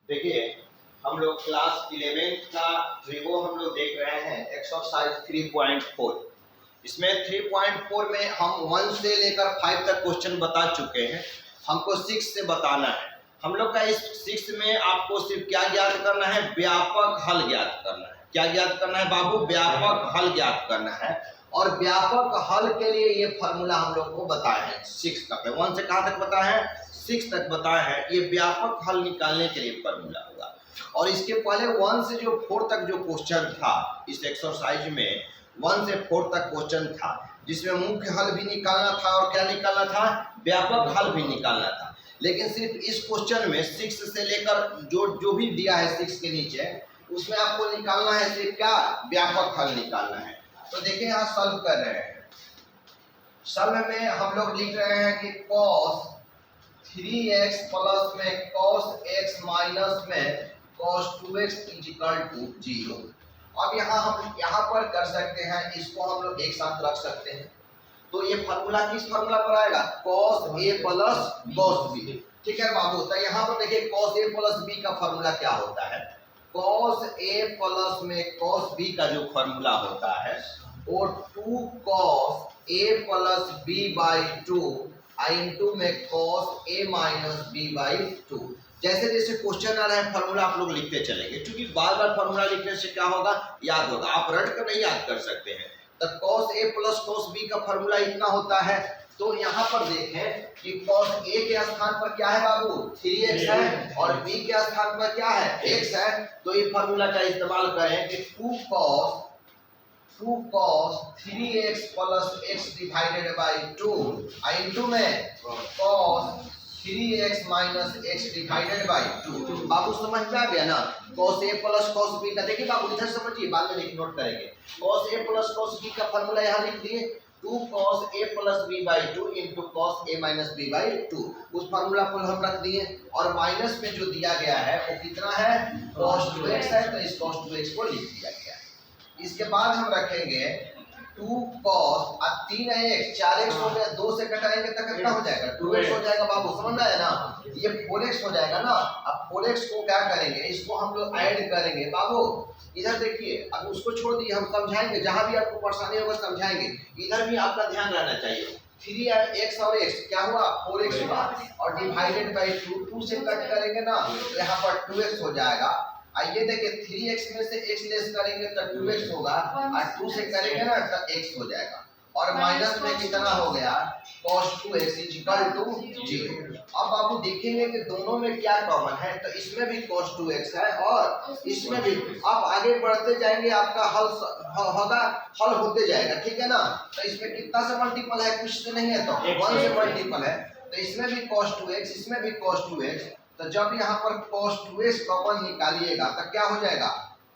देखिए हम लोग क्लास 11 का ट्रिगो हम लोग देख रहे हैं एक्सरसाइज 3.4। इसमें 3.4 में हम 1 से लेकर 5 तक क्वेश्चन बता चुके हैं। हमको 6 से बताना है। हम लोग का इस 6 में आपको सिर्फ क्या ज्ञात करना है, व्यापक हल ज्ञात करना है। क्या ज्ञात करना है बाबू? व्यापक हल ज्ञात करना है। और व्यापक हल के लिए ये फॉर्मूला हम लोग को बताए हैं 6 तक। 1 से कहाँ तक बताए हैं? 6 तक बताए हैं। ये व्यापक हल निकालने के लिए फॉर्मूला होगा। और इसके पहले 1 से जो 4 तक जो क्वेश्चन था इस एक्सरसाइज में, 1 से 4 तक क्वेश्चन था जिसमें मुख्य हल भी निकालना था और क्या निकालना था, व्यापक हल भी निकालना था। लेकिन सिर्फ इस क्वेश्चन में 6 से लेकर जो भी दिया है 6 के नीचे, उसमें आपको निकालना है सिर्फ क्या, व्यापक हल निकालना है। तो देखिए यहाँ सॉल्व कर रहे हैं। सॉल्व में हम लोग लिख रहे हैं कि cos 3x प्लस में cos x माइनस में cos 2x इक्वल टू 0। अब हम यहाँ पर कर सकते हैं, इसको हम लोग एक साथ रख सकते हैं। तो ये फार्मूला किस फार्मूला पर आएगा? cos a plus cos b। ठीक है बाबू, तो यहाँ पर देखिए cos a प्लस b का फार्मूला क्या होता है। cos a प्लस में cos b का जो फार्मूला होता है वो 2 cos a plus b by 2 into में cos a minus b by 2। जैसे जैसे क्वेश्चन आ रहा है फार्मूला आप लोग लिखते चलेंगे, क्योंकि बार बार फार्मूला लिखने से क्या होगा, याद होगा। आप रट कर नहीं याद कर सकते हैं। तो cos a plus cos b का फार्मूला इतना होता है। तो यहाँ पर देखें कि cos a के स्थान पर क्या है बाबू, 3x है, और b के स्थान पर क्या है, x है। तो ये फार्मूला का इस्तेमाल करें कि 2 cos 3x plus x divided by 2 into में cos 3x minus x divided by 2। बाबू समझ में आ गया ना? cos a plus cos b का देखिए बाबू, इधर समझिए, बाद में लिख नोट करेंगे। cos a plus cos b का फार्मूला यहाँ लिख दिए, 2 cos a plus b by 2 into cos a minus b by 2। उस फार्मूला को हम रख दिए, और माइनस में जो दिया गया है वो कितना है, cos 2x है। तो इस cos 2x को लिख दिया गया। इसके बाद हम रखेंगे 2 cos 3x 4x हो गया, 2 से घटाएंगे तो कितना हो जाएगा, 2x हो जाएगा। बाबू समझ में आया ना? ये 4x हो जाएगा ना। अब 4x को क्या करेंगे, इसको हम लोग ऐड करेंगे। बाबू इधर देखिए, अब उसको छोड़ दिए, हम समझाएंगे, जहां भी आपको परेशानी होगा समझाएंगे। इधर भी आपका ध्यान रहना चाहिए। 3x और x क्या हुआ, 4x हुआ, और डिवाइडेड बाई 2 से कट करेंगे ना, तो यहाँ पर 2x हो जाएगा। आइए देखिए, 3x में से x लेस करेंगे तो 2x होगा, और 2 से करेंगे ना तो x हो जाएगा। और माइनस में कितना हो गया, cos 2x इक्वल टू 0। अब बाबू देखेंगे कि दोनों में क्या कॉमन है। तो इसमें भी cos 2x है और इसमें भी। आप आगे बढ़ते जाएंगे, आपका हल होगा, हल होते जाएगा। ठीक है ना? तो इसमें कितना से मल्टीपल है, कुछ से नहीं है, तो 1 से मल्टीपल है। तो इसमें भी cos 2x, इसमें भी cos 2x। तो जब यहाँ पर cos 2x कॉमन निकालिएगा तो क्या हो जाएगा,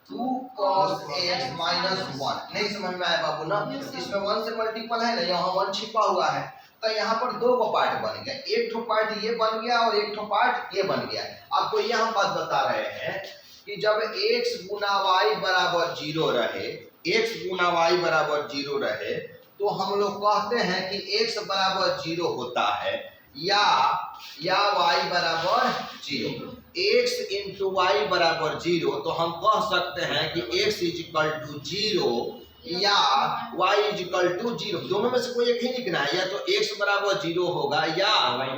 2 cos x माइनस 1। नहीं समझ में आया बाबू ना? इसमें 1 से मल्टीपल है ना, यहाँ 1 छिपा हुआ है। तो यहाँ पर 2 पार्ट बन गया, एक ठो पार्ट ये बन गया और एक ठो पार्ट ये बन गया। आपको ये हम बात बता रहे हैं कि जब x गुना y बराबर 0 रहे, x गुना y बराबर 0 रहे, तो हम लोग कहते हैं कि x बराबर 0 होता है या y बराबर 0। x इंटू वाई बराबर 0, तो हम कह सकते हैं कि x इक्वल टू 0 या y इक्वल टू 0। दोनों में से कोई एक ही लिखना है, या तो x बराबर 0 होगा या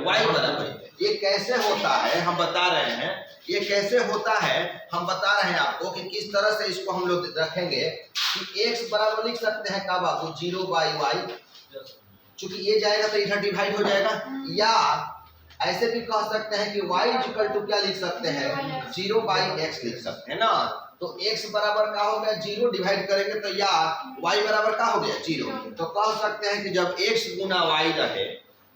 y बराबर। ये कैसे होता है हम बता रहे हैं, ये कैसे होता है हम बता रहे हैं आपको कि किस तरह से इसको हम लोग रखेंगे। कि x बराबर लिख सकते हैं का बाबू, 0 बाई वाई, चूंकि ये जाएगा तो इधर डिवाइड हो जाएगा। या ऐसे भी कह सकते हैं कि y इक्वल टू क्या लिख सकते हैं, 0 बाई x लिख सकते हैं ना। तो x बराबर का हो गया 0, डिवाइड करेंगे तो या y बराबर का हो गया 0। तो कह सकते हैं कि जब x गुना y रहे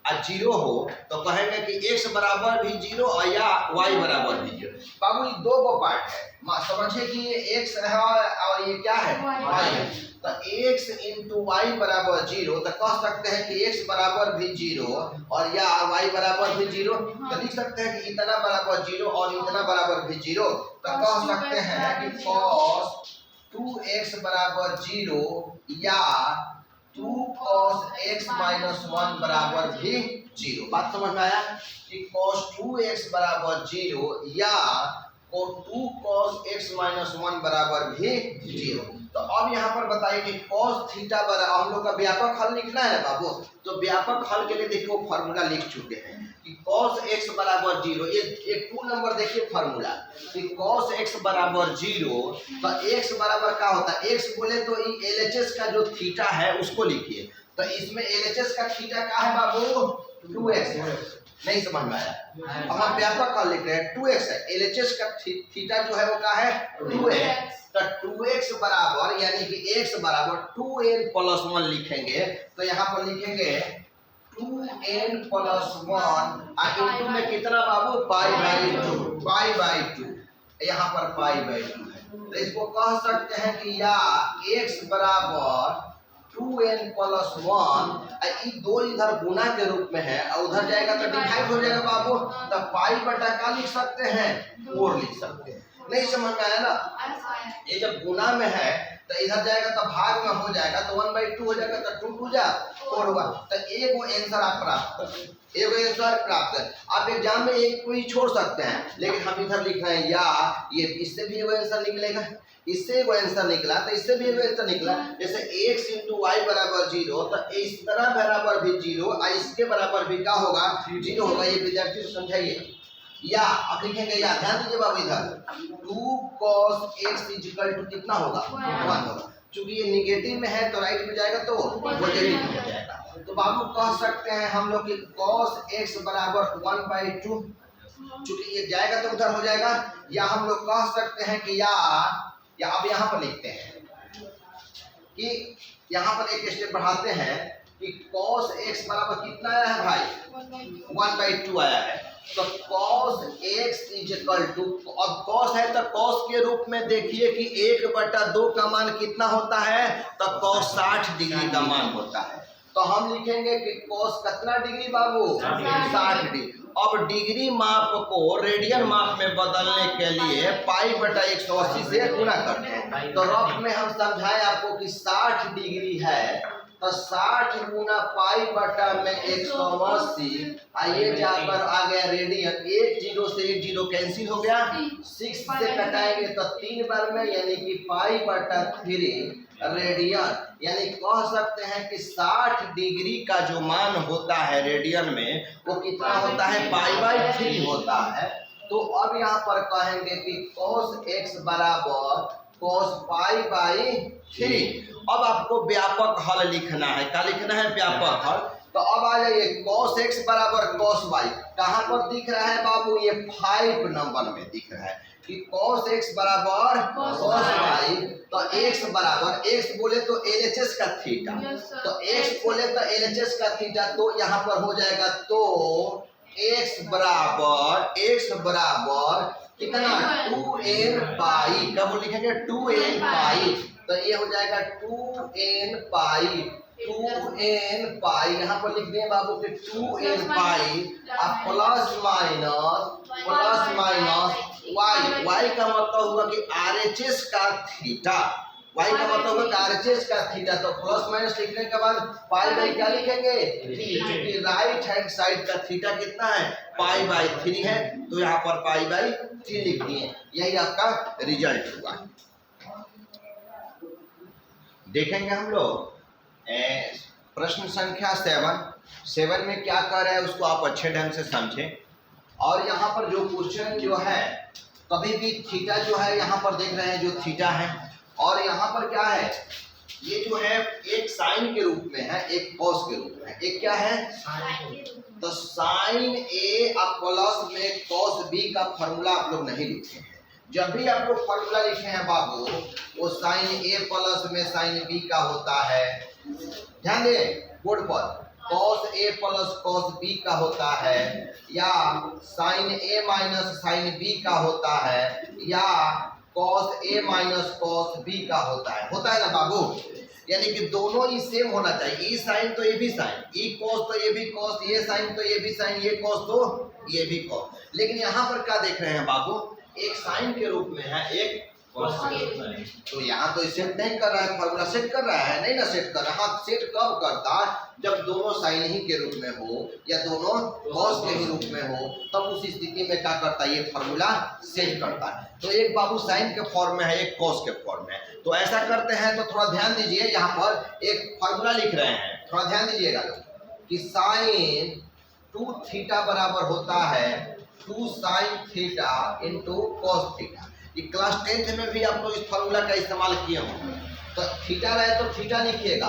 और 0 हो, तो कहेंगे कि x बराबर भी 0 और या y बराबर भी 0। बाबू ये 2 पार्ट है, समझिए कि ये x है और ये क्या है, y है। तो x इंटू वाई बराबर 0, तो कह सकते हैं कि x बराबर भी 0 और या y बराबर भी 0। तो लिख सकते हैं कि इतना बराबर 0 और इतना बराबर भी 0। तो कह सकते हैं कि cos 2x बराबर 0 या 2 cos x माइनस 1 बराबर भी 0। बात समझ में आया कि cos 2x बराबर 0 या 2 cos x माइनस 1 बराबर भी 0। तो अब यहाँ पर बताइए कि cos थीटा बराबर, हम लोग का व्यापक हल लिखना है बाबू, तो व्यापक हल के लिए देखिए वो फॉर्मूला लिख चुके हैं कि cos x बराबर 0। ये 2 नंबर देखिए फॉर्मूला कि cos x बराबर 0, तो x बराबर क्या होता है, x बोले तो LHS का जो थीटा है उसको लिखिए। तो इसमें LHS का थीटा क्या है बाबू, 2x है। नहीं समझ में आया, अब हम व्यापक का लिख रहे हैं 2x है, LHS का थीटा जो है वो क्या है 2x। तो 2x बराबर यानी कि x बराबर 2n प्लस 1 लिखेंगे। तो यहाँ पर लिखेंगे 2n प्लस 1 इंटू में कितना बाबू, पाई बाई 2, यहाँ पर पाई बाई 2 है। तो इसको कह सकते हैं कि या x बराबर 2n प्लस 1, दो इधर गुना के रूप में है और उधर जाएगा तो डिवाइड हो जाएगा बाबू। तो पाई बटा क्या लिख सकते हैं, 4 लिख सकते हैं। नहीं समझ में आया ना, ये जब गुना में है तो इधर जाएगा तो भाग में हो जाएगा, तो 1/2 हो जाएगा, तो 2 जा 4 होगा। तो एक वो आंसर आप प्राप्त कर। आप एग्जाम में एक कोई छोड़ सकते हैं, लेकिन हम इधर लिख रहे हैं या ये, इससे भी वो आंसर निकलेगा, इससे वो आंसर निकला, तो इससे भी वो आंसर निकला। जैसे x इंटू वाई बराबर 0, तो इस तरह बराबर भी 0 और इसके बराबर भी क्या होगा, 0 होगा। ये विद्यार्थी को समझाइए। या आप लिखेंगे, या ध्यान दीजिए बाबू, इधर 2 cos x इक्वल टू कितना होगा, 1 होगा। चूंकि ये निगेटिव में है तो राइट में जाएगा तो पॉजिटिव में जाएगा। तो बाबू कह सकते हैं हम लोग कि cos x बराबर 1/2, चूंकि ये जाएगा तो उधर हो जाएगा। या हम लोग कह सकते हैं कि या अब यहाँ पर लिखते हैं कि यहाँ पर एक स्टेप बढ़ाते हैं कि cos x बराबर कितना आया है भाई, 1/2 आया है। तो cos x इक्वल टू, अब cos है तो cos के रूप में देखिए कि 1/2 का मान कितना होता है, तो cos 60 डिग्री का मान होता है। तो हम लिखेंगे कि cos कितना डिग्री बाबू, 60 डिग्री। अब डिग्री माप को रेडियन माप में बदलने के लिए पाई बटा 180 से गुना करते हैं। तो रफ में हम समझाएं आपको कि 60 डिग्री है, तो 60 गुना पाई बटा में 180, आइए जहाँ पर आ गया रेडियन, 1 0 से 1 0 कैंसिल हो गया, 6 से कटाएंगे तो 3 बार में, यानी कि पाई बटा 3 रेडियन। यानी कह सकते हैं कि 60 डिग्री का जो मान होता है रेडियन में वो कितना होता है, पाई/3 होता है। तो अब यहाँ पर कहेंगे कि cos x बराबर cos पाई/3। अब आपको व्यापक हल लिखना है, क्या लिखना है, व्यापक हल। तो अब आ जाइए, cos x बराबर cos y कहाँ पर दिख रहा है बाबू, ये 5 नंबर में दिख रहा है कि cos x बराबर cos y। तो x बराबर, x बोले तो LHS का थीटा, तो x बोले तो LHS का थीटा, तो यहाँ पर हो जाएगा, तो x बराबर कितना, 2n पाई, कब लिखेंगे 2n पाई। तो ये हो जाएगा 2n पाई, यहाँ पर लिख दें बाबू कि 2n पाई अब प्लस माइनस y का मतलब हुआ कि RHS का थीटा, y का मतलब हुआ कि RHS का थीटा। तो प्लस माइनस लिखने के बाद पाई/, क्या लिखेंगे, क्योंकि राइट हैंड साइड का थीटा कितना है, पाई/3 है, तो यहाँ पर पाई/3 लिख दिए। यही आपका रिजल्ट हुआ। देखेंगे हम लोग प्रश्न संख्या 7 में क्या कर रहा है उसको आप अच्छे ढंग से समझें। और यहाँ पर जो क्वेश्चन जो है, कभी भी थीटा जो है यहाँ पर देख रहे हैं जो थीटा है, और यहाँ पर क्या है, ये जो है एक साइन के रूप में है, एक कॉस के रूप में है, एक क्या है, तो साइन ए और प्लस में कॉस बी का फॉर्मूला आप लोग नहीं लिखे हैं। जब भी आप लोग फॉर्मूला लिखे हैं बाबू, वो साइन ए प्लस में साइन बी का होता है, ध्यान दें बोर्ड पर, cos a plus cos b का होता है, या sin a minus sin b का होता है, या cos a minus cos b का होता है ना बाबू। यानी कि दोनों ही सेम होना चाहिए, ई साइन तो ये भी साइन, ई कॉस तो ये भी कॉस, ये साइन तो ये भी साइन, ये कॉस तो ये भी कॉस। लेकिन यहाँ पर क्या देख रहे हैं बाबू, एक साइन के रूप में है, एक तो यहाँ तो सेट नहीं कर रहा है, फॉर्मूला सेट कर रहा है नहीं ना, सेट कर रहा है। हाँ, सेट कब करता है? जब दोनों साइन ही के रूप में हो या दोनों कॉस के ही रूप में हो, तब उस स्थिति में क्या करता है? ये फॉर्मूला सेट करता है। तो एक बाबू साइन के फॉर्म में है, एक कॉस के फॉर्म में है। तो ऐसा करते हैं तो थोड़ा ध्यान दीजिए, यहाँ पर एक फॉर्मूला लिख रहे हैं, थोड़ा ध्यान दीजिएगा कि साइन 2 थीटा बराबर होता है 2 sine theta into cos theta. ये क्लास 10th में भी आप लोग इस फॉर्मूला का इस्तेमाल किए होंगे। तो थीटा रहे तो थीटा लिखिएगा,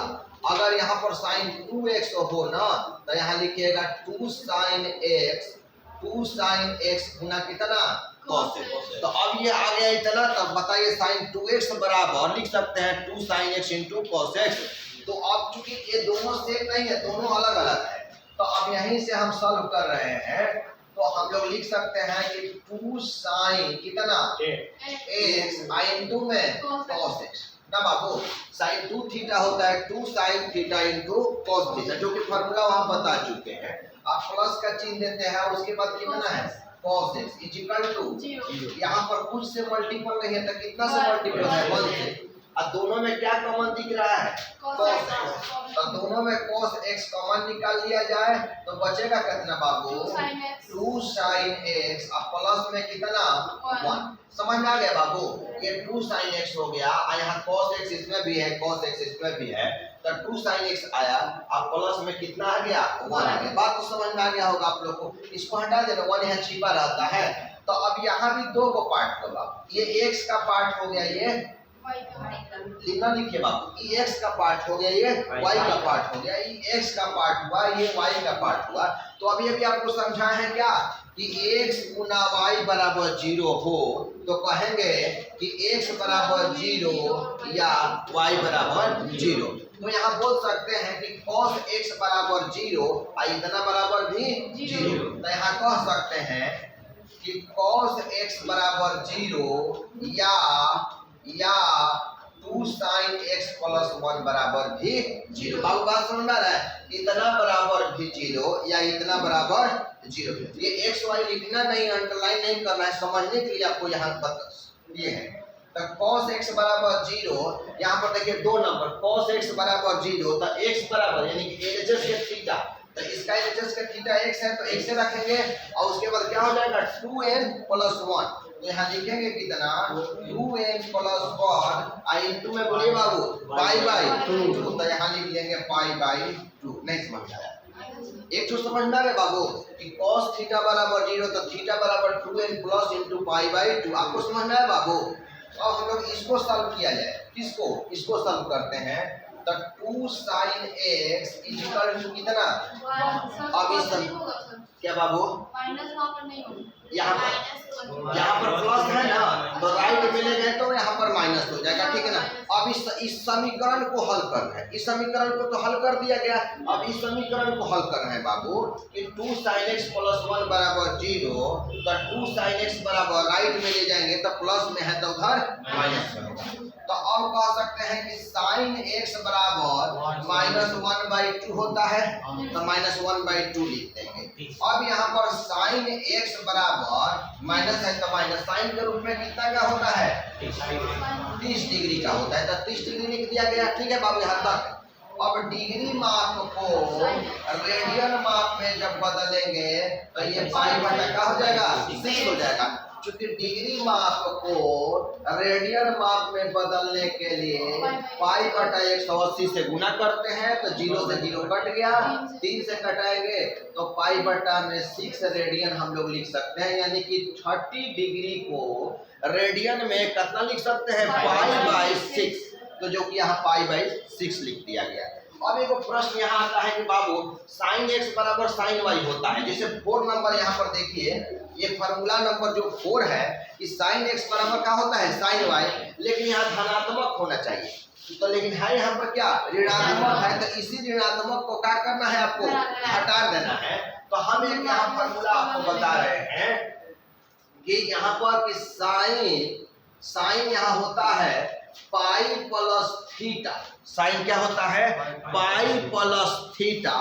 अगर यहाँ पर साइन 2x हो ना तो यहाँ लिखिएगा 2 साइन x गुना कितना? cos x। तो अब ये आ गया इतना, तब बताइए साइन 2x बराबर लिख सकते हैं 2 sine x into cos x। तो अब चूंकि ये दोनों सेम नहीं है, दोनों अलग अलग है, तो अब यहीं से हम सॉल्व कर रहे हैं। तो हम लोग लिख सकते हैं कि 2 साइन कितना x इंटू में cos x ना बाबू। साइन 2 थीटा होता है 2 sine theta into cos theta, जो कि फॉर्मूला वहां बता चुके हैं। आप प्लस का चिन्ह देते हैं, उसके बाद कितना है? cos x इक्वल टू, यहाँ पर कुछ से मल्टीपल नहीं है तो कितना से मल्टीपल है? 1 से। और दोनों में क्या कॉमन दिख रहा है? cos x। तो दोनों में cos x कॉमन निकाल लिया जाए तो बचेगा कितना बाबू? 2 साइन x और प्लस में कितना? 1। समझ में आ गया बाबू? ये 2 साइन x हो गया और यहाँ cos x इसमें भी है, cos x इसमें भी है, तो 2 साइन x आया और प्लस में कितना आ गया? 1 आ गया। बात तो समझ में आ गया होगा आप लोग को। इसको हटा देना, 1 यहाँ छिपा रहता है। तो अब यहाँ भी 2 को पार्ट करो आप। ये x का पार्ट हो गया, ये लिखना लिखिए बाबू, ये x का पार्ट हो गया, ये y का पार्ट हो गया, ये x का पार्ट हुआ, ये y का पार्ट हुआ। तो अभी अभी आपको समझाए हैं क्या कि x गुना y बराबर 0 हो तो कहेंगे कि x बराबर 0 या y बराबर 0। तो यहाँ बोल सकते हैं कि cos x बराबर 0 और इतना बराबर भी 0। तो यहाँ कह सकते हैं कि cos x बराबर 0 या 2 साइन x प्लस 1 बराबर भी 0। बाबू बात समझ में आ रहा है? इतना बराबर भी 0 या इतना बराबर 0। ये x y लिखना नहीं, अंडरलाइन नहीं करना है, समझने के लिए आपको यहाँ ये है। तो cos x बराबर 0, यहाँ पर देखिए 2 नंबर, cos x बराबर 0 तो x बराबर यानी कि एलएचएस के थीटा, तो इसका एलएचएस का थीटा x है तो x से रखेंगे और उसके बाद क्या हो जाएगा? 2n plus 1। तो यहाँ लिखेंगे कितना? 2n प्लस 1 इंटू में बोलिए बाबू पाई बाई 2। तो यहाँ लिख लेंगे पाई बाई 2। नहीं समझ आया? एक तो समझ में आ रहा है बाबू कि cos थीटा बराबर 0 तो थीटा बराबर 2n plus into pi by 2। आपको समझ में आया बाबू? अब हम लोग इसको सॉल्व किया जाए। किसको? इसको सॉल्व करते हैं। तो 2 साइन x इक्वल टू कितना? अब इस क्या बाबू? यहाँ पर प्लस है ना, तो राइट में ले गए तो यहाँ पर माइनस हो जाएगा, ठीक है ना। अब इस समीकरण को हल करना है। इस समीकरण को तो हल कर दिया गया, अब इस समीकरण को हल करना है बाबू कि 2 साइन x प्लस 1 बराबर 0। तो 2 साइन x बराबर राइट में ले जाएंगे तो प्लस में है तो उधर माइनस में होगा। तो अब कह सकते हैं कि साइन x बराबर -1/2 होता है, तो -1/2 लिख देंगे। अब यहाँ पर साइन x बराबर माइनस है तो माइनस साइन के रूप में कितना का होता है? 30 डिग्री का होता है, तो 30 डिग्री लिख दिया गया, ठीक है बाबू यहाँ तक। अब डिग्री माप को रेडियन माप में जब बदलेंगे तो ये पाई बटा का हो जाएगा 6 हो जाएगा। चूंकि डिग्री माप को रेडियन माप में बदलने के लिए पाई बटा 180 से गुना करते हैं तो 0 से 0 कट गया, 3 से कटाएंगे तो पाई बटा में 6 रेडियन हम लोग लिख सकते हैं। यानी कि 30 डिग्री को रेडियन में कितना लिख सकते हैं? Pi by 6। तो जो कि यहाँ पाई बाई 6 लिख दिया गया। अब एक प्रश्न यहाँ आता है कि बाबू साइन x बराबर साइन y होता है। जैसे 4 नंबर यहाँ पर देखिए, ये फार्मूला नंबर जो 4 है कि साइन x बराबर क्या होता है? साइन y, लेकिन यहाँ धनात्मक होना चाहिए। तो लेकिन है यहाँ पर क्या? ऋणात्मक है। तो इसी ऋणात्मक को क्या करना है? आपको हटा देना है। तो हम एक यहाँ फार्मूला आपको बता रहे हैं कि यहाँ पर कि साइन यहाँ होता है पाई प्लस थीटा। साइन क्या होता है? पाई प्लस थीटा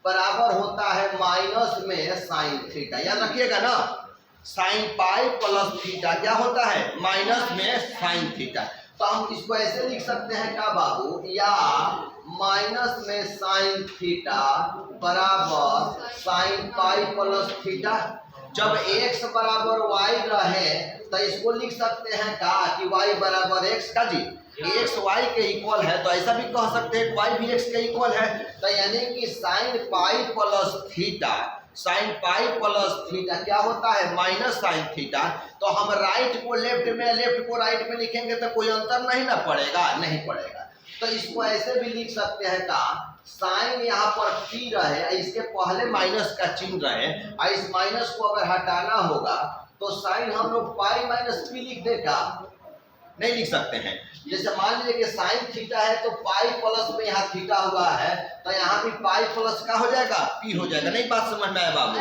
बराबर होता है माइनस में साइन थीटा। याद रखिएगा ना, साइन पाई प्लस थीटा क्या होता है माइनस में साइन थीटा। तो हम इसको ऐसे लिख सकते हैं क्या बाबू, या माइनस में साइन थीटा बराबर साइन पाई प्लस थीटा। जब x बराबर y रहे तो इसको लिख सकते हैं का कि y बराबर x का जी, x y के इक्वल है, तो ऐसा भी कह सकते हैं y भी x के इक्वल है। तो यानी कि sine pi plus theta, sine pi plus theta क्या होता है माइनस साइन थीटा। तो हम राइट को लेफ्ट में, लेफ्ट को राइट में लिखेंगे तो कोई अंतर नहीं ना पड़ेगा, नहीं पड़ेगा। तो इसको ऐसे भी लिख सकते हैं का साइन यहाँ पर पी रहे, इसके पहले माइनस का चिन्ह रहे, और इस माइनस को अगर हटाना होगा तो साइन हम लोग पाई माइनस पी लिख दे का नहीं लिख सकते हैं। जैसे मान लीजिए कि साइन थीटा है तो पाई प्लस में यहाँ थीटा हुआ है, तो यहाँ भी पाई प्लस का हो जाएगा पी हो जाएगा। नहीं बात समझ में आया बाबू।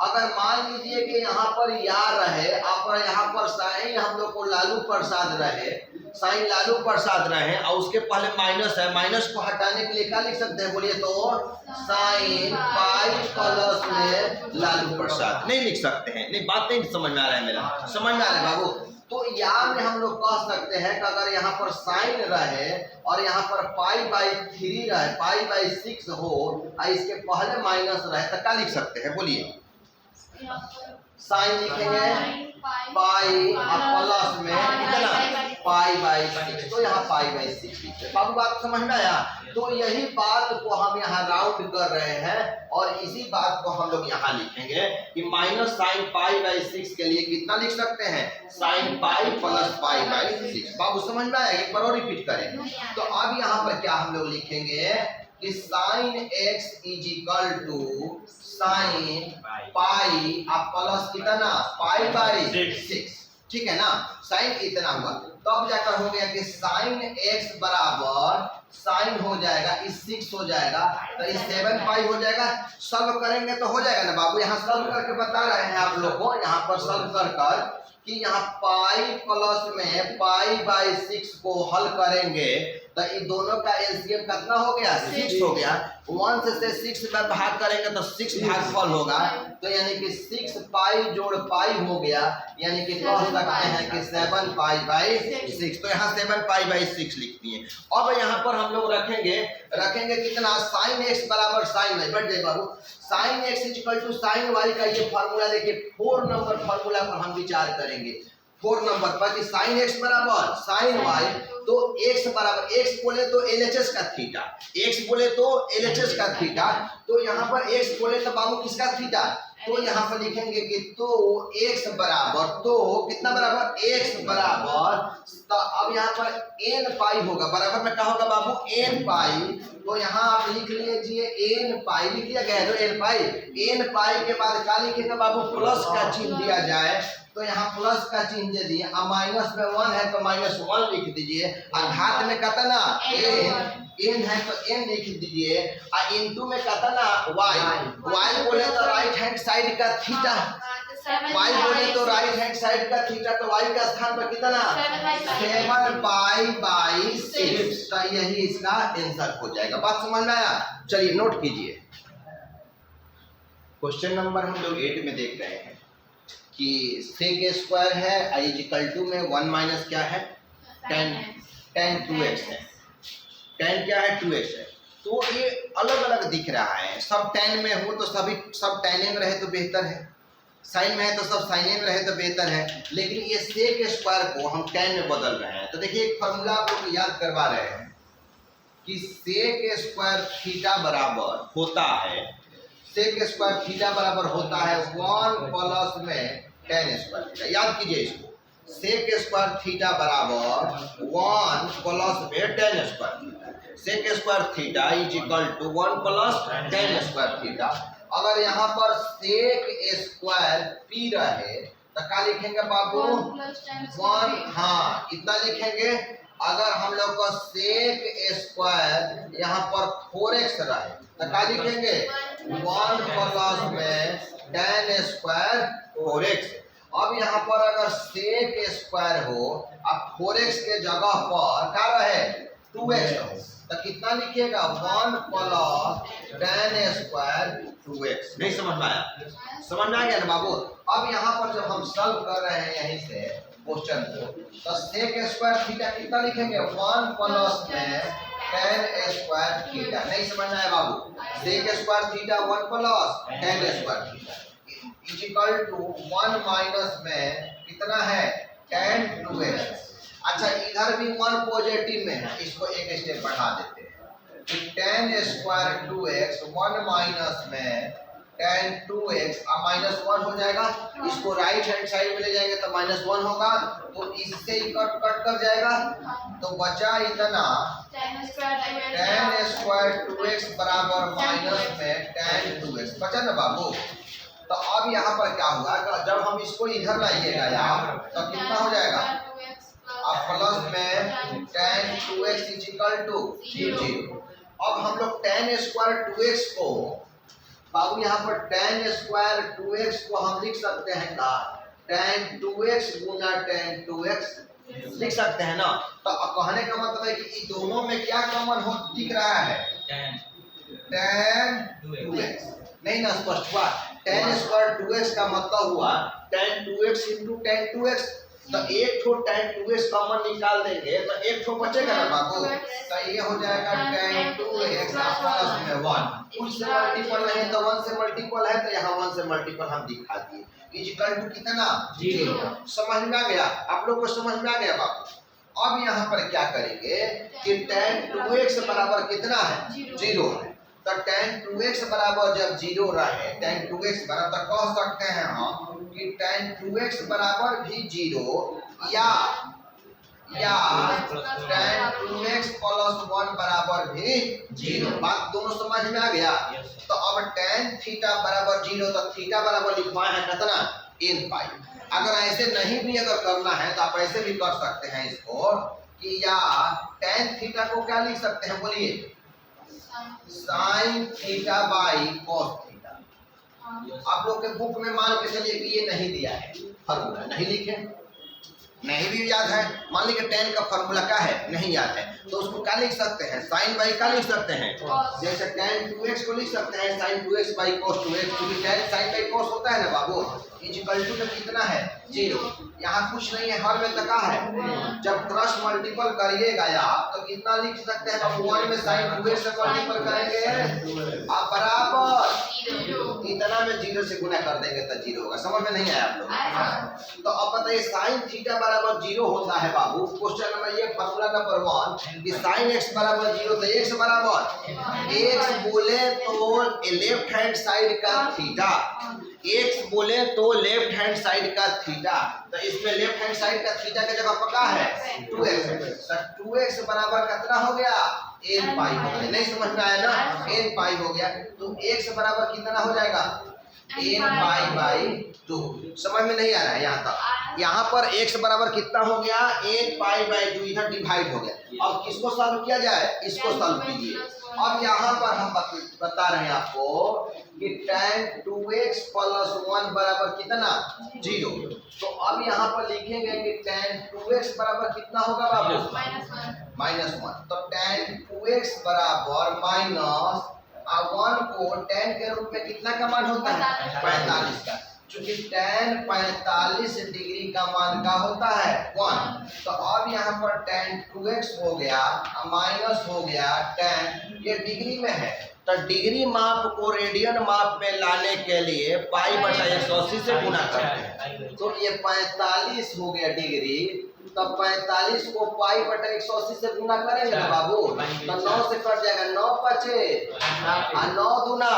अगर मान लीजिए कि यहाँ पर या रहे और यहाँ पर साइन हम लोग को लालू प्रसाद रहे, साइन लालू प्रसाद रहे और उसके पहले माइनस है, माइनस को हटाने के लिए क्या लिख सकते हैं बोलिए, तो साइन पाई प्लस में लालू प्रसाद नहीं लिख सकते हैं। नहीं बात नहीं समझ में आ रहा है मेरा, समझ में आ रहा है बाबू। तो यहाँ में हम लोग कह सकते हैं कि अगर यहाँ पर साइन रहे और यहाँ पर पाई बाई 3 रहे, पाई बाई 6 हो और इसके पहले माइनस रहे तो क्या लिख सकते हैं बोलिए, साइन लिखेंगे पाई और प्लस में कितना पाई बाई 6, तो यहाँ पाई बाई 6 लिखते हैं। बाबू बात समझ में आया। तो यही बात को हम यहाँ राउंड कर रहे हैं और इसी बात को हम लोग यहाँ लिखेंगे कि माइनस साइन पाई बाई 6 के लिए कितना लिख सकते हैं, sine pi plus pi by 6। बाबू समझ में आया, एक बार और रिपीट करें। तो अब यहाँ पर क्या हम लोग लिखेंगे कि sine x is equal to sine pi और प्लस कितना पाई बाई 6, ठीक है ना। साइन इतना हुआ तो अब जाकर हो गया कि साइन एक्स बराबर साइन हो जाएगा इस 6 हो जाएगा, तो इस 7 पाई हो जाएगा। सॉल्व करेंगे तो हो जाएगा ना बाबू। यहाँ सॉल्व करके बता रहे हैं आप लोग को, यहाँ पर सॉल्व कर कि यहाँ पाई प्लस में पाई बाई 6 को हल करेंगे तो इन दोनों का एलसीएम कितना हो गया 6 हो गया। 1 से 6 में भाग करेंगे तो 6 भागफल होगा, तो यानी कि 6 पाई जोड़ पाई हो गया, यानी कि कह सकते हैं कि 7 पाई बाई 6। तो यहाँ 7 पाई बाई 6 लिखती है। अब यहाँ पर हम लोग रखेंगे कितना, साइन एक्स बराबर साइन वाई। बढ़ जाए बाबू, sine x equal to sine y का ये फार्मूला देखिए 4 नंबर फार्मूला पर हम विचार करेंगे। 4 नंबर पर कि साइन एक्स बराबर साइन वाई, तो x बराबर x बोले तो LHS का थीटा, x बोले तो LHS का थीटा, तो यहाँ पर x बोले तो बाबू किसका थीटा, तो यहाँ पर लिखेंगे कि तो x बराबर, तो कितना बराबर x बराबर, तो अब यहाँ पर n पाई होगा, बराबर में क्या होगा बाबू n पाई। तो यहाँ आप लिख लीजिए n पाई, लिख लिया गया है तो n पाई के बाद क्या लिखेगा बाबू, प्लस का चिन्ह दिया जाए, तो यहाँ प्लस का चिन्ह दे दिए। अब माइनस में 1 है तो -1 लिख दीजिए, और घात में कितना n है तो n लिख दीजिए, और इनटू में कितना y बोले तो राइट हैंड साइड का थीटा, y बोले तो राइट हैंड साइड का थीटा, तो y के स्थान पर कितना 7 पाई बाई 6, तो यही इसका आंसर हो जाएगा। बात समझ में आया। चलिए नोट कीजिए, क्वेश्चन नंबर हम लोग 8 में देख रहे हैं कि sec स्क्वायर है i इक्वल टू में 1 माइनस क्या है tan 2x है, tan क्या है 2x है। तो ये अलग अलग दिख रहा है, सब tan में हो तो सब tan में रहे तो बेहतर है, साइन में है तो सब साइन में रहे तो बेहतर है, लेकिन ये sec स्क्वायर को हम tan में बदल रहे हैं। तो देखिए एक फार्मूला आप लोग याद करवा रहे हैं कि sec स्क्वायर थीटा बराबर होता है, sec स्क्वायर थीटा बराबर होता है 1 प्लस में tan स्क्वायर थीटा। याद कीजिए इसको, sec स्क्वायर थीटा बराबर 1 प्लस में tan square theta. sec square theta is equal to 1 plus tan square theta. अगर यहाँ पर sec स्क्वायर p रहे तो क्या लिखेंगे बाबू 1, हाँ इतना लिखेंगे। अगर हम लोग का sec स्क्वायर यहाँ पर 4x रहे तो क्या लिखेंगे 1 प्लस में tan स्क्वायर 4x। अब यहाँ पर अगर sec स्क्वायर हो, अब 4x के जगह पर क्या रहे 2x हो, तो कितना लिखिएगा 1 प्लस tan स्क्वायर 2x। नहीं समझ में आया? समझ में आ गया ना बाबू? अब यहाँ पर जब हम सॉल्व कर रहे हैं यहीं से क्वेश्चन को, तो sec स्क्वायर थीटा कितना लिखेंगे 1 प्लस में tan स्क्वायर थीटा। नहीं समझ में आया बाबू? sec square theta 1 plus tan square theta is equal to 1 minus में कितना है tan 2x। अच्छा इधर भी 1 पॉजिटिव में है, इसको एक स्टेप बढ़ा देते हैं। tan स्क्वायर 2x 1 माइनस में tan 2x माइनस 1 हो जाएगा। इसको राइट हैंड साइड में ले जाएंगे तो -1 होगा, तो इससे कट कर जाएगा, तो बचा इतना tan स्क्वायर 2x बराबर माइनस में tan 2x बचा ना बाबू। तो अब यहाँ पर क्या हुआ, जब हम इसको इधर लाइएगा यार तो कितना हो जाएगा, अब प्लस में tan 2x is equal to 0। अब हम लोग tan स्क्वायर 2x को बाबू यहाँ पर tan स्क्वायर 2x को हम लिख सकते हैं का tan 2x गुना tan 2x लिख सकते हैं ना। तो कहने का मतलब है कि इन दोनों में क्या कॉमन हो दिख रहा है tan 2x। नहीं ना स्पष्ट हुआ? tan स्क्वायर 2x का मतलब हुआ tan 2x into tan 2x। तो एक ठो tan 2x कॉमन निकाल देंगे तो एक ठो बचेगा ना बाबू, तो ये हो जाएगा tan 2x प्लस में 1। कुछ से मल्टीपल नहीं तो 1 से मल्टीपल है, तो यहाँ 1 से मल्टीपल हम दिखा दिए इज इक्वल टू कितना 0। समझ में आ गया? आप लोग को समझ में आ गया बाबू? अब यहाँ पर क्या करेंगे कि tan 2x बराबर कितना है 0 है, तो tan 2x बराबर जब 0 रहे, tan 2x बराबर कह सकते हैं हम कि tan 2x बराबर भी 0 या tan 2x प्लस 1 बराबर भी 0। बात दोनों समझ में आ गया? तो अब tan थीटा बराबर 0, तो थीटा बराबर लिखवाए हैं कितना n पाई। अगर ऐसे नहीं भी अगर करना है तो आप ऐसे भी कर सकते हैं इसको कि या tan थीटा को क्या लिख सकते हैं बोलिए, sine theta by cos theta. आप लोग के बुक में मान के चलिए कि ये नहीं दिया है फॉर्मूला, नहीं लिखे, नहीं भी याद है, मान लीजिए tan का फॉर्मूला क्या है नहीं याद है, तो उसको क्या लिख सकते हैं साइन बाई क्या लिख सकते हैं, जैसे tan 2x को लिख सकते हैं sign 2x by cos 2x, क्योंकि tan साइन बाई cos होता है ना बाबू, इज इक्वल टू में कितना है 0। यहाँ कुछ नहीं है, हर में तका है। जब क्रॉस मल्टीपल करिएगा आप तो कितना लिख सकते हैं, अब 1 में साइन 2x से मल्टीपल करेंगे आप बराबर इतना में 0 से गुना कर देंगे तो 0 होगा। समझ में नहीं आया आप लोग? तो अब बताइए साइन थीटा बराबर 0 होता है बाबू। क्वेश्चन नंबर ये फॉर्मूला नंबर 1 कि साइन x बराबर 0 तो x बराबर x बोले तो लेफ्ट हैंड साइड का थीटा, x बोले तो लेफ्ट हैंड साइड का थीटा, तो इसमें लेफ्ट हैंड साइड का थीटा की जगह पक्का है 2x, तो 2x बराबर कितना हो गया n पाई हो गया। नहीं समझ में आया ना, n पाई हो गया, तो x बराबर कितना हो जाएगा n पाई बाई 2। समझ में नहीं आ रहा है यहाँ तक? यहाँ पर x बराबर कितना हो गया n पाई बाई 2, इधर डिवाइड हो गया। अब किसको सॉल्व किया जाए, इसको सॉल्व कीजिए। अब यहाँ पर हम बता रहे हैं आपको कि tan 2x प्लस 1 बराबर कितना 0। तो अब यहाँ पर लिखेंगे कि tan 2x बराबर कितना होगा बाबू -1। तो tan 2x बराबर माइनस 1 को tan के रूप में कितना का मान होता है 45 का, क्योंकि tan 45 डिग्री का मान का होता है 1। तो अब यहाँ पर tan 2x हो गया माइनस हो गया tan, ये डिग्री में है, तो डिग्री माप को रेडियन माप में लाने के लिए पाई बटा 180 से गुना करते हैं, तो ये 45 हो गया डिग्री, तो 45 को पाई बटा 180 से गुना करेंगे ना बाबू, तो 9 से कट जाएगा, 9 बचे और 9 दूना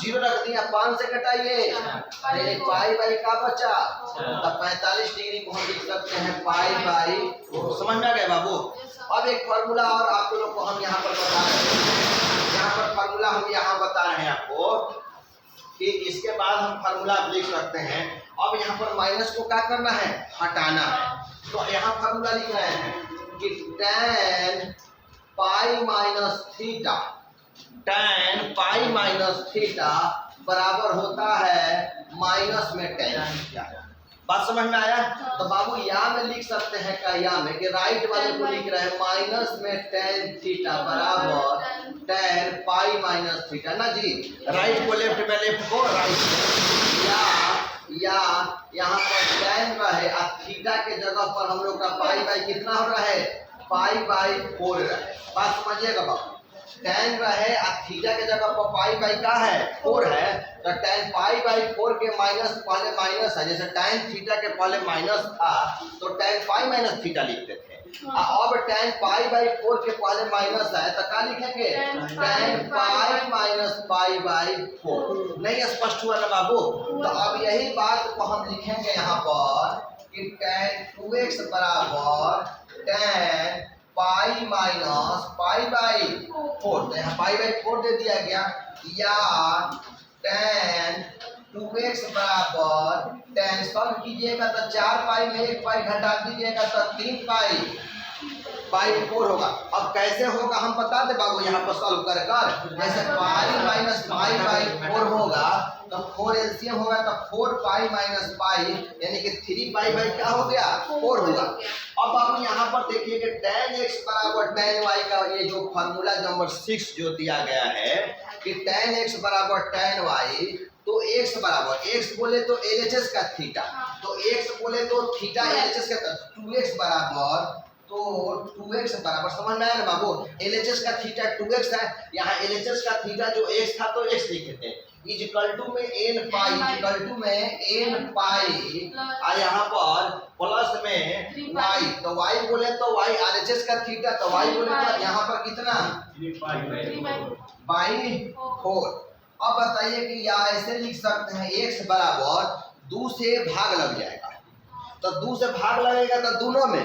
0 रख दिया, 5 से कटाइए पाई बाई का बचा, तो 45 डिग्री को हम लिख सकते हैं पाई बाई। समझ में आ गया बाबू? अब एक फॉर्मूला और आप लोग को हम यहाँ पर बता रहे हैं, यहाँ पर फॉर्मूला हम यहाँ बता रहे हैं आपको कि इसके बाद हम फॉर्मूला लिख सकते हैं। अब यहाँ पर माइनस को क्या करना है, हटाना है, तो यहाँ फॉर्मूला लिख रहे हैं कि tan pi minus theta, tan pi minus theta बराबर होता है माइनस में tan थीटा। बात समझ में आया? तो बाबू या में लिख सकते हैं का या में कि राइट वाले को लिख रहे हैं माइनस में tan थीटा बराबर tan पाई माइनस थीटा ना जी। राइट को लेफ्ट में, लेफ्ट को राइट में, या यहाँ पर tan रहे और थीटा के जगह पर हम लोग का पाई बाई कितना हो रहा है, पाई बाई 4 रहे। बात समझिएगा बाबू, tan रहे और थीटा के जगह पर पाई बाई का है 4 है, तो tan पाई बाई 4 के माइनस पहले माइनस है, जैसे tan थीटा के पहले माइनस था तो tan पाई माइनस थीटा लिखते थे। अब tan पाई बाई 4 के पहले माइनस है तो क्या लिखेंगे, tan pi minus pi by 4। नहीं स्पष्ट हुआ ना बाबू? तो अब यही बात को हम लिखेंगे यहाँ पर कि tan 2x बराबर tan pi minus pi by 4, तो यहाँ पाई बाई 4 दे दिया गया, या tan 2x बराबर tan सॉल्व कीजिएगा तो 4 पाई में 1 पाई घटा दीजिएगा तो 3 पाई बाई 4 होगा। अब कैसे होगा हम बता दे बाबू, यहाँ पर सॉल्व कर कर, जैसे पाई माइनस पाई बाई 4 होगा तो 4 एलसीएम होगा तो 4 पाई माइनस पाई यानी कि 3 पाई बाई क्या हो गया, 4 होगा। अब आप यहाँ पर देखिए कि tan x बराबर tan y का ये जो फार्मूला नंबर 6 जो दिया गया है कि tan x बराबर tan y, तो x बराबर, x बोले तो LHS का थीटा, तो x बोले तो थीटा LHS का 2x बराबर, तो 2x बराबर समझ में आया ना बाबू, LHS का थीटा 2x है, यहाँ LHS का थीटा जो x था तो x लिखे थे, इक्वल टू में n पाई, इक्वल टू में n पाई और यहाँ पर प्लस में y, तो y बोले तो y RHS का थीटा, तो y बोले तो यहाँ पर कितना बाई 4। अब बताइए कि या ऐसे लिख सकते हैं x बराबर 2 से भाग लग जाएगा, तो 2 से भाग लगेगा तो दोनों में,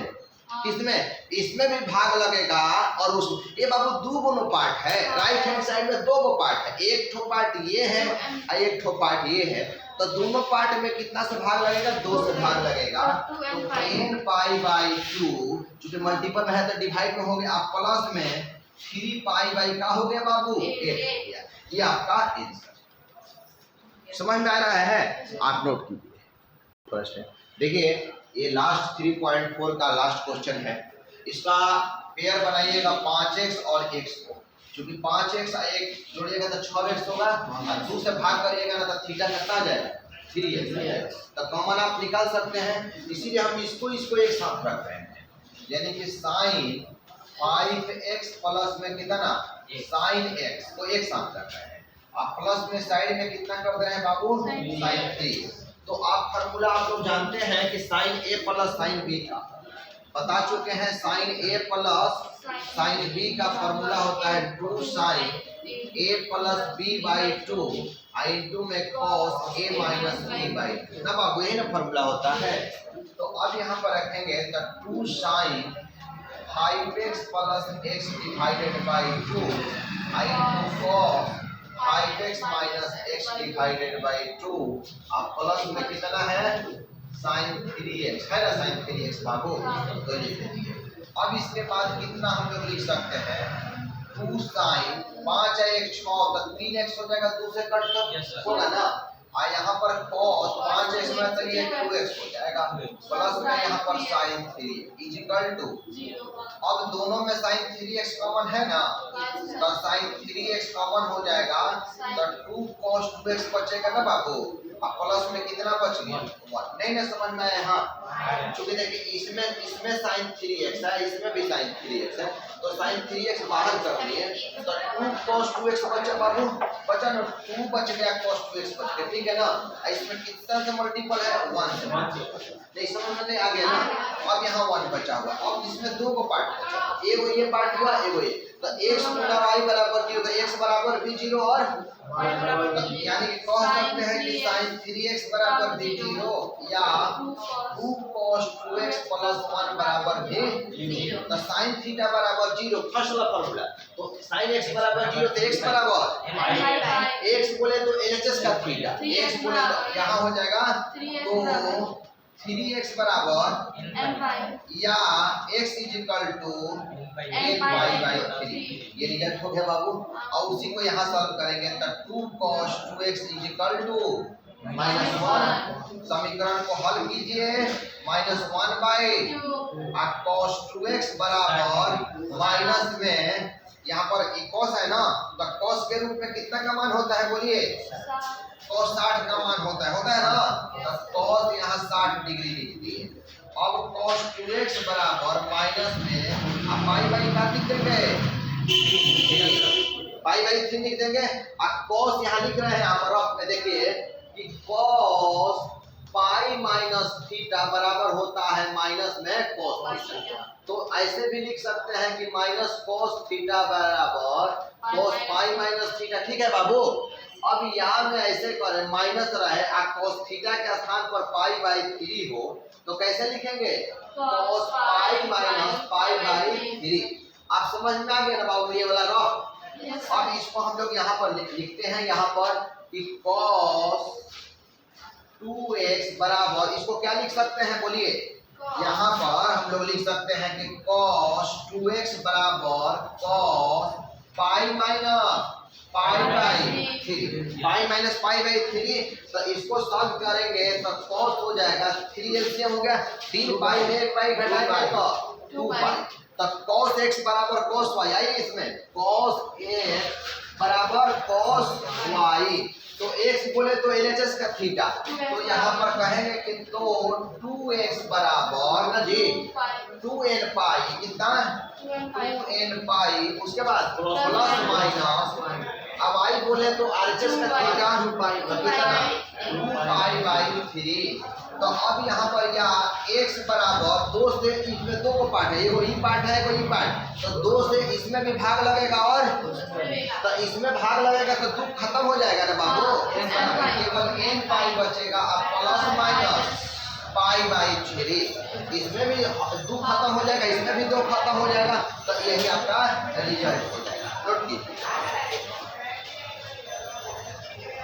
किसमें, इसमें भी भाग लगेगा और उस, ये बाबू 2 गो पार्ट है, राइट हैंड साइड में 2 गो पार्ट है, एक ठो पार्ट ये है और एक ठो पार्ट ये है, तो दोनों पार्ट में कितना से भाग लगेगा, 2 से भाग लगेगा, तो n पाई बाई 2 चूंकि मल्टीपल में है तो डिवाइड में हो गया, आप प्लस में 3 पाई बाई का हो गया बाबू 8 हो गया। ये आपका आंसर समझ में आ रहा है, आप नोट कीजिए। प्रश्न देखिए, ये लास्ट 3.4 का लास्ट क्वेश्चन है, इसका पेयर बनाइएगा 5x और x को, क्योंकि 5x और 1 जोड़िएगा तो 6x होगा और 2 से भाग करिएगा ना तो थीटा कितना आ जाएगा, 3x आ जाएगा, तो कॉमन आप निकाल सकते हैं, इसीलिए हम इसको एक साथ रख रहे हैं, यानी कि साइन 5x प्लस में कितना साइन x को एक साथ रख रहे हैं, आप प्लस में साइड में कितना कर रहे हैं बाबू, साइन 3। तो आप फार्मूला आप लोग जानते हैं कि sine A plus sine B का बता चुके हैं, sine A plus sine B का फार्मूला होता है 2 sine A plus B by 2 into में cos A minus B by 2 ना बाबू, यही ना फार्मूला होता है। तो अब यहाँ पर रखेंगे तो 2 sine 5x plus x divided by 2 into cos 5x minus x divided by 2 अब प्लस में कितना है साइन 3x है ना, साइन 3x बाबू, तो लिख दीजिए। अब इसके बाद कितना हम लोग लिख सकते हैं, 2 साइन 5 है 1 6 तो 3x हो जाएगा, 2 से कट कर होगा ना, और यहाँ पर cos 5x में तो ये 2x हो जाएगा, प्लस में यहाँ पर साइन 3 इक्वल टू, अब दोनों में साइन 3x कॉमन है ना, तो साइन 3x कॉमन हो जाएगा तो 2 cos 2x बचेगा ना बाबू, अब प्लस में कितना बच गया 1। नहीं ना समझ में आया? हाँ, क्योंकि देखिए इसमें साइन 3x है, इसमें भी साइन 3x है, तो साइन 3x बाहर कर दिए तो 2 cos 2x बचा बाबू, बचा ना, 2 बच गया cos 2x बच गया, ठीक है ना। इसमें कितना से मल्टीपल है 1 से, नहीं समझ में नहीं आ गया ना। अब यहाँ 1 बचा हुआ, अब इसमें 2 को पार्ट बचा, एगो ये पार्ट हुआ एगो ये, तो x गुना y बराबर 0, तो x बराबर भी 0 और यानी कि कह सकते हैं कि साइन 3x बराबर भी 0 या 2 cos 2x प्लस 1 बराबर भी 0, तो साइन थीटा बराबर 0 फर्स्ट वाला फार्मूला, तो साइन x बराबर 0 तो x बराबर x बोले तो LHS का थीटा, x बोले तो यहाँ हो जाएगा तो 3x बराबर या x is equal to 8y/3, ये रिजल्ट हो गया बाबू। और उसी को यहाँ सॉल्व करेंगे तो 2 cos 2x is equal to -1। समीकरण को हल कीजिए, -1/2 cos 2x बराबर माइनस में यहाँ पर cos है ना, तो cos के रूप में कितना का मान होता है बोलिए? cos 60 का मान होता है ना, तो cos यहाँ 60 डिग्री लिख दिए। अब cos 2x बराबर माइनस में अब पाई बाई क्या लिख देंगे? पाई बाई 3 लिख देंगे। अब cos यहाँ लिख रहे हैं, यहाँ पर आप में देखिए कि cos पाई माइनस थीटा बराबर होता है माइनस में cos थीटा। तो ऐसे भी लिख सकते हैं कि माइनस cos थीटा बराबर cos पाई माइनस थीटा। ठीक है बाबू, अब यहाँ में ऐसे करें माइनस रहे cos थीटा के स्थान पर पाई बाई 3 हो तो कैसे लिखेंगे? cos pi minus pi by 3। आप समझ में आ गया ना बाबू ये वाला रफ? अब इसको हम लोग यहाँ पर लिखते हैं, यहाँ पर कि cos 2x बराबर, इसको क्या लिख सकते हैं बोलिए? यहाँ पर हम लोग लिख सकते हैं कि cos 2x बराबर cos pi minus pi by 3, pi minus pi by 3। तो इसको सॉल्व करेंगे तो cos हो जाएगा 3 एलसीएम हो गया, 3 पाई में 1 पाई घटाएंगे तो 2 पाई। तो cos x बराबर cos y आई इसमें, cos x बराबर cos y, तो x बोले तो LHS का थीटा, तो यहाँ पर कहेंगे कि तो 2x बराबर ना जी 2n पाई, कितना 2n पाई, उसके बाद प्लस माइनस, अब आई बोले तो RHS का थीटा कितना 2 पाई बाई 3। तो अब यहाँ पर यहाँ x बराबर 2 से, इसमें 2 को पार्ट है, एगो ई पार्ट है एगो ई पार्ट, तो 2 से इसमें भी भाग लगेगा और तो इसमें भाग लगेगा तो 2 खत्म हो जाएगा ना बाबू, केवल n पाई बचेगा। अब प्लस माइनस पाई बाई 3, इसमें भी 2 खत्म हो जाएगा, इसमें भी 2 खत्म हो जाएगा, तो यही आपका रिजल्ट हो जाएगा। नोट कीजिए।